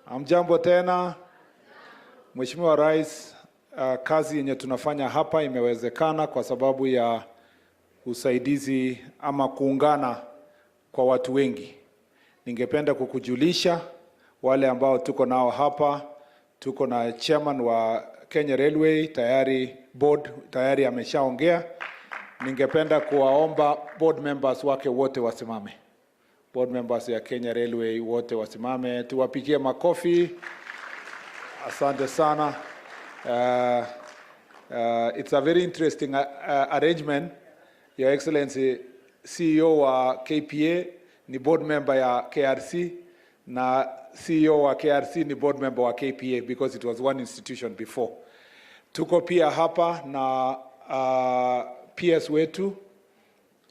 Hamjambo tena. Mheshimiwa Rais, kazi yenye tunafanya hapa imewezekana kwa sababu ya usaidizi ama kuungana kwa watu wengi. Ningependa kukujulisha wale ambao tuko nao hapa, tuko na chairman wa Kenya Railway tayari, board tayari ameshaongea. Ningependa kuwaomba board members wake wote wasimame. Board members ya Kenya Railway wote wasimame, tuwapigie makofi. Asante sana. It's a very interesting arrangement. Your Excellency, CEO wa KPA ni board member ya KRC, na CEO wa KRC ni board member wa KPA because it was one institution before. Tuko pia hapa na PS wetu.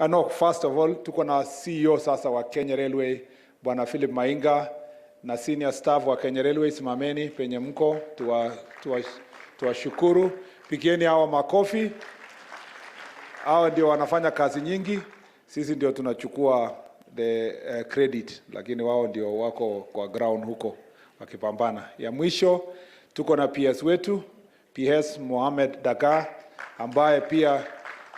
No, first of all, tuko na CEO sasa wa Kenya Railway, Bwana Philip Mainga, na senior staff wa Kenya Railway, simameni penye mko, tuwashukuru. Pigieni hawa makofi. Hawa ndio wanafanya kazi nyingi, sisi ndio tunachukua the credit, lakini wao ndio wako kwa ground huko wakipambana. Ya mwisho, tuko na PS wetu, PS Mohamed Daga, ambaye pia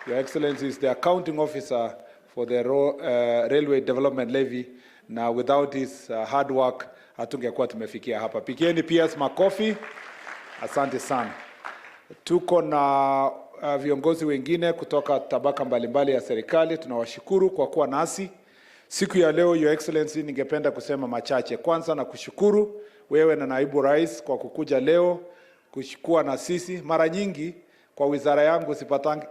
Your Excellency is the accounting officer for the Railway Development Levy, na without his hard work hatungekuwa tumefikia hapa. Pigieni PS makofi. Asante sana. Tuko na viongozi wengine kutoka tabaka mbalimbali ya serikali, tunawashukuru kwa kuwa nasi siku ya leo. Your Excellency, ningependa kusema machache. Kwanza na kushukuru wewe na naibu rais kwa kukuja leo kushukua na sisi. Mara nyingi kwa wizara yangu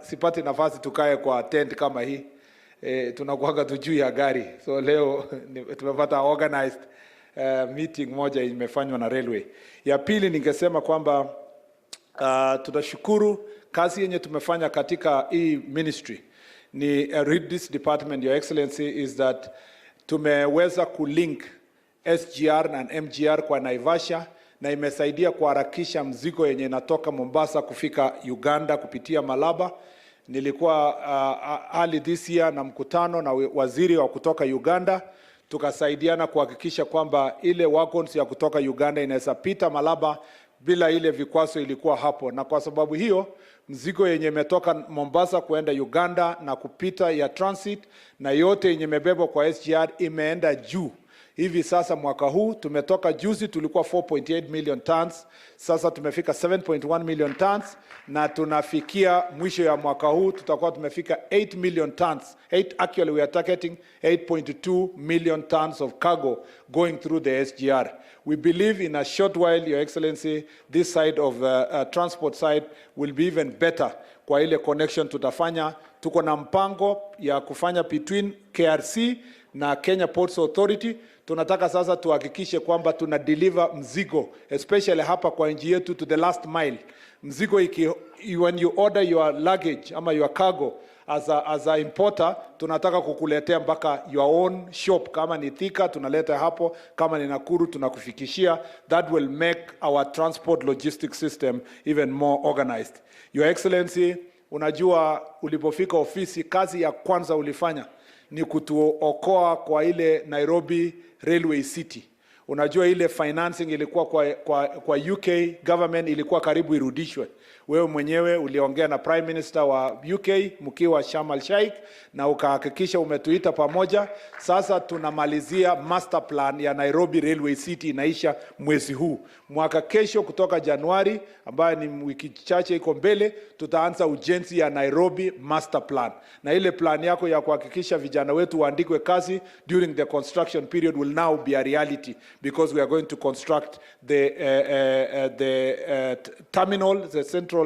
sipati nafasi tukae kwa tent kama hii. Tunakuanga tu juu ya gari. So leo tumepata organized meeting moja imefanywa na railway. Ya pili ningesema kwamba tunashukuru kazi yenye tumefanya katika hii ministry. Ni read this department, Your Excellency, is that tumeweza kulink SGR na MGR kwa Naivasha, na imesaidia kuharakisha mzigo yenye inatoka Mombasa kufika Uganda kupitia Malaba. Nilikuwa early this year na mkutano na waziri wa kutoka Uganda, tukasaidiana kuhakikisha kwamba ile wagons ya kutoka Uganda inaweza pita Malaba bila ile vikwazo ilikuwa hapo. Na kwa sababu hiyo mzigo yenye imetoka Mombasa kuenda Uganda na kupita ya transit na yote yenye imebebwa kwa SGR imeenda juu. Hivi sasa mwaka huu tumetoka juzi tulikuwa 4.8 million tons, sasa tumefika 7.1 million tons, na tunafikia mwisho ya mwaka huu tutakuwa tumefika 8 million tons. Actually we are targeting 8.2 million tons of cargo going through the SGR. We believe in a short while, Your Excellency, this side of the transport side will be even better kwa ile connection tutafanya. Tuko na mpango ya kufanya between KRC na Kenya Ports Authority. Tunataka sasa tuhakikishe kwamba tuna deliver mzigo, especially hapa kwa nchi yetu, to the last mile. Mzigo when you order your luggage ama your cargo as a importer, tunataka kukuletea mpaka your own shop. Kama ni Thika tunaleta hapo, kama ni Nakuru tunakufikishia. That will make our transport logistics system even more organized. Your Excellency, unajua ulipofika ofisi kazi ya kwanza ulifanya ni kutuokoa kwa ile Nairobi Railway City. Unajua ile financing ilikuwa kwa UK government ilikuwa karibu irudishwe. Wewe mwenyewe uliongea na Prime Minister wa UK mkiwa Sharm el-Sheikh na ukahakikisha umetuita pamoja. Sasa tunamalizia master plan ya Nairobi Railway City, inaisha mwezi huu. Mwaka kesho kutoka Januari, ambayo ni wiki chache iko mbele, tutaanza ujenzi ya Nairobi master plan. Na ile plan yako ya kuhakikisha vijana wetu waandikwe kazi during the construction period will now be a reality, because we are going to construct the terminal, the central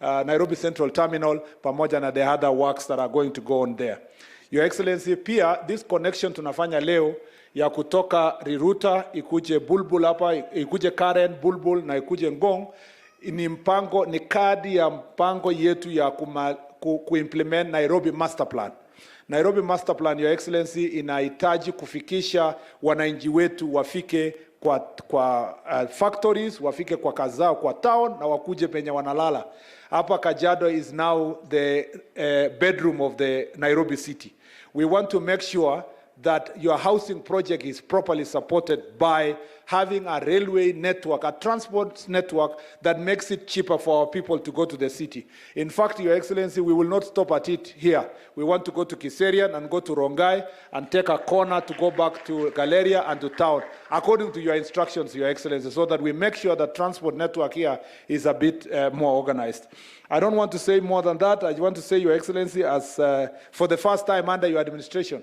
Nairobi Central Terminal, pamoja na the other works that are going to go on there. Your Excellency, pia this connection tunafanya leo ya kutoka Riruta ikuje Bulbul hapa, ikuje Karen, Bulbul na ikuje Ngong, ni mpango, ni kadi ya mpango yetu ya kuimplement Nairobi Master Plan. Nairobi Master Plan, Your Excellency, inahitaji kufikisha wananchi wetu wafike kwa factories, wafike kwa kazao kwa town, na wakuje penye wanalala. Hapa Kajiado is now the bedroom of the Nairobi city. We want to make sure that your housing project is properly supported by having a railway network, a transport network that makes it cheaper for our people to go to the city. In fact, Your Excellency, we will not stop at it here. We want to go to Kiserian and go to Rongai and take a corner to go back to Galleria and to town, according to your instructions, Your Excellency, so that we make sure that transport network here is a bit more organized. I don't want to say more than that. I want to say, Your Excellency, as for the first time under your administration,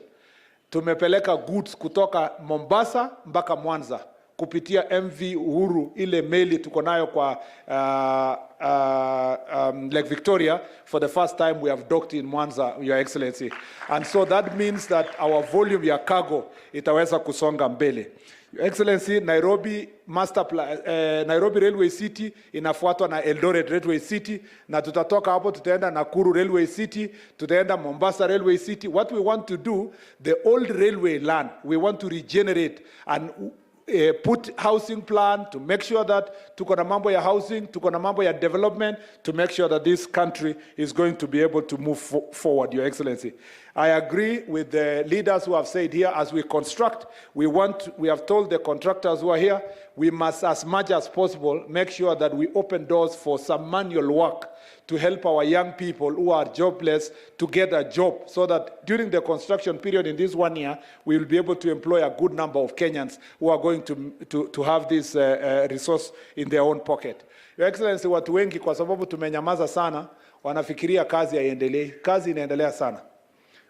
tumepeleka goods kutoka Mombasa mpaka Mwanza kupitia MV Uhuru, ile meli tuko nayo kwa Lake Victoria. For the first time we have docked in Mwanza, Your Excellency. And so that means that our volume ya cargo itaweza kusonga mbele. Your Excellency, Nairobi Railway City inafuatwa na Eldoret Railway City, na tutatoka hapo tutaenda Nakuru Railway City, tutaenda Mombasa Railway City. What we want to do, the old railway land, we want to regenerate and put housing plan to make sure that tuko na mambo ya housing, tuko na mambo ya development, to make sure that this country is going to be able to move forward, Your Excellency. I agree with the leaders who have said here, as we construct, we have told the contractors who are here, we must, as much as possible, make sure that we open doors for some manual work to help our young people who are jobless to get a job, so that during the construction period in this 1 year, we will be able to employ a good number of Kenyans who are going to have this resource in their own pocket. Your Excellency, watu wengi kwa sababu tumenyamaza sana, wanafikiria kazi haiendelei. Kazi inaendelea sana.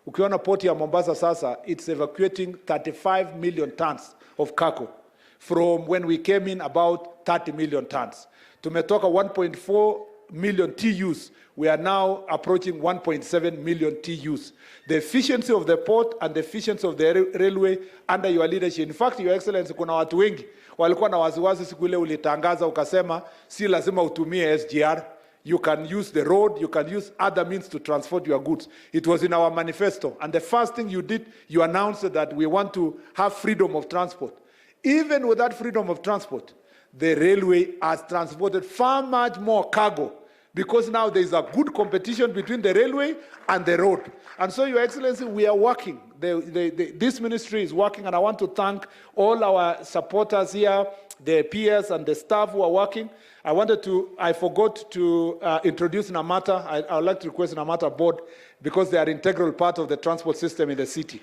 Ukiona port ya Mombasa sasa, it's evacuating 35 million tons of cargo. From when we came in, about 30 million tons. Tumetoka 1.4 million TUs. We are now approaching 1.7 million TUs. The efficiency of the port and the efficiency of the railway under your leadership. In fact, Your Excellency, kuna watu wengi walikuwa na waziwazi siku ile ulitangaza ukasema si lazima utumie SGR. You can use the road, you can use other means to transport your goods. It was in our manifesto. And the first thing you did, you announced that we want to have freedom of transport. Even with that freedom of transport, the railway has transported far much more cargo, because now there is a good competition between the railway and the road. And so, Your Excellency, we are working. This ministry is working, and I want to thank all our supporters here, the PS and the staff who are working. I forgot to introduce Namata. I would like to request Namata board, because they are an integral part of the transport system in the city.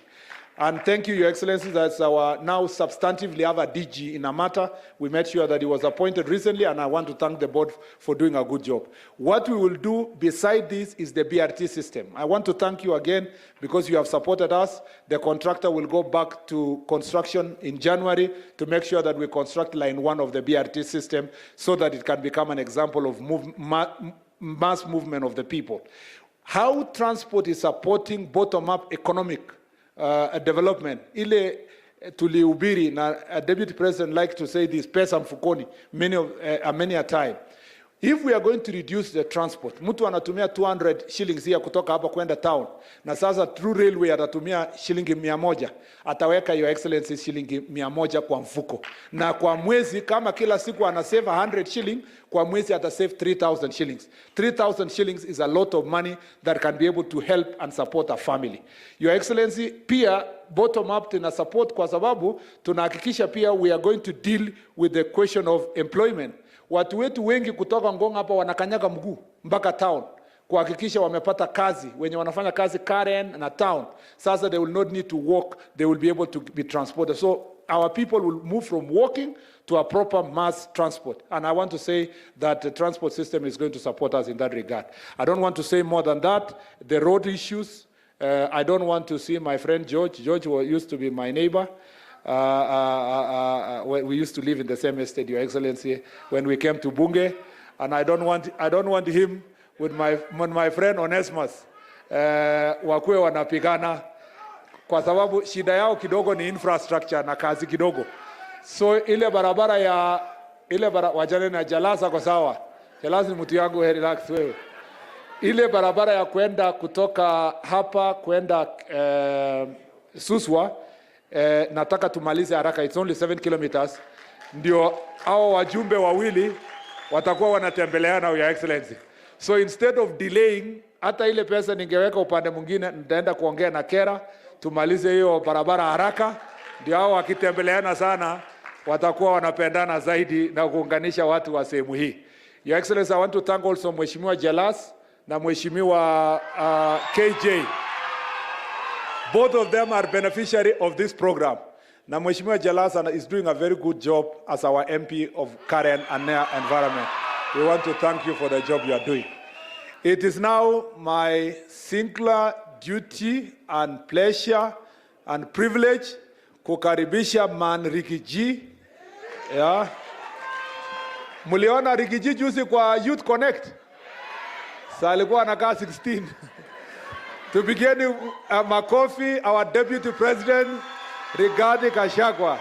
And thank you, Your Excellency, that's our now substantively have a DG in Namata. We made sure that he was appointed recently, and I want to thank the board for doing a good job. What we will do beside this is the BRT system. I want to thank you again, because you have supported us. The contractor will go back to construction in January to make sure that we construct line 1 of the BRT system, so that it can become an example of mass movement of the people. How transport is supporting bottom-up economic development. Ile tulihubiri, na Deputy President likes to say this, pesa mfukoni, many a time. If we are going to reduce the transport, mtu anatumia 200 shillings here kutoka hapa kwenda town, na sasa through railway atatumia shilingi 100, ataweka, Your Excellency, shilingi 100 kwa mfuko. Na kwa mwezi, kama kila siku ana save 100 shillings, kwa mwezi ata save 3,000 shillings. 3,000 shillings is a lot of money that can be able to help and support a family. Your Excellency, pia bottom up tuna support, kwa sababu tunahakikisha pia we are going to deal with the question of employment. Watu wetu wengi kutoka Ngong hapa wanakanyaga mguu mpaka town kuhakikisha wamepata kazi, wenye wanafanya kazi Karen na town. Sasa they will not need to walk, they will be able to be transported. So our people will move from walking to a proper mass transport. And I want to say that the transport system is going to support us in that regard. I don't want to say more than that. The road issues, I don't want to see my friend George. George used to be my neighbor. We used to live in the same estate, Your Excellency, when we came to Bunge, and I don't want him with my friend Onesmus wakuwe wanapigana, kwa sababu shida yao kidogo ni infrastructure na kazi kidogo. So ile barabara wajane na Jalasa kwa sawa. Jalasa ni mtu yangu, relax wewe. Ile barabara ya kwenda kutoka hapa kwenda Suswa, nataka tumalize haraka, it's only 7 kilometers. Ndio hao wajumbe wawili watakuwa wanatembeleana, Your Excellency. So instead of delaying, hata ile pesa ningeweka upande mwingine, nitaenda kuongea na Kera, tumalize hiyo barabara haraka, ndio hao wakitembeleana sana watakuwa wanapendana zaidi na kuunganisha watu wa sehemu hii. Your Excellency, I want to thank also Mheshimiwa Jalas na Mheshimiwa KJ. Both of them are beneficiary of this program. Na Mheshimiwa Jalas is doing a very good job as our MP of Karen and Environment. We want to thank you for the job you are doing. It is now my singular duty and pleasure and privilege kukaribisha man Rikiji. Yeah. Muliona Rikiji juzi kwa Youth Connect. Sa alikuwa anakaa 16. Tupigeni makofi our Deputy President Rigathi Gachagua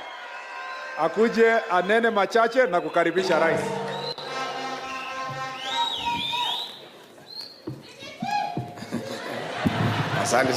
akuje anene machache na kukaribisha rais. Asante.